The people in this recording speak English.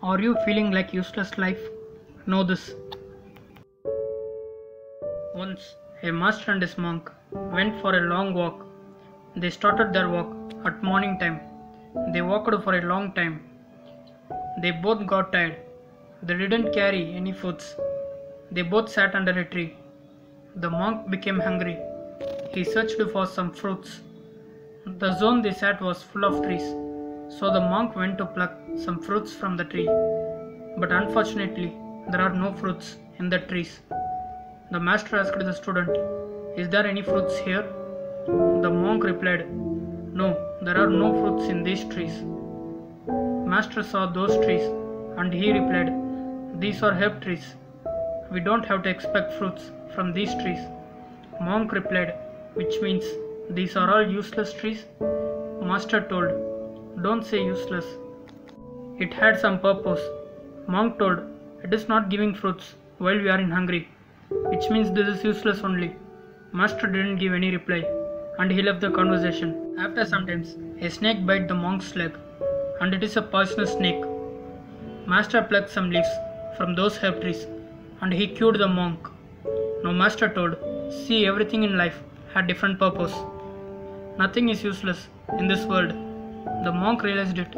Are you feeling like useless life? Know this. Once, a master and his monk went for a long walk. They started their walk at morning time. They walked for a long time. They both got tired. They didn't carry any foods. They both sat under a tree. The monk became hungry. He searched for some fruits. The zone they sat was full of trees, so the monk went to pluck some fruits from the tree. But unfortunately, there are no fruits in the trees. The master asked the student, "Is there any fruits here?" The monk replied, "No, there are no fruits in these trees." Master saw those trees and he replied, "These are herb trees. We don't have to expect fruits from these trees." Monk replied, "Which means these are all useless trees?" Master told, "Don't say useless. It had some purpose." Monk told, "It is not giving fruits while we are in hungry, which means this is useless only." Master didn't give any reply and he left the conversation. After some time, a snake bit the monk's leg, and it is a poisonous snake. Master plucked some leaves from those herb trees and he cured the monk. Now Master told, "See, everything in life had different purpose. Nothing is useless in this world." The monk realized it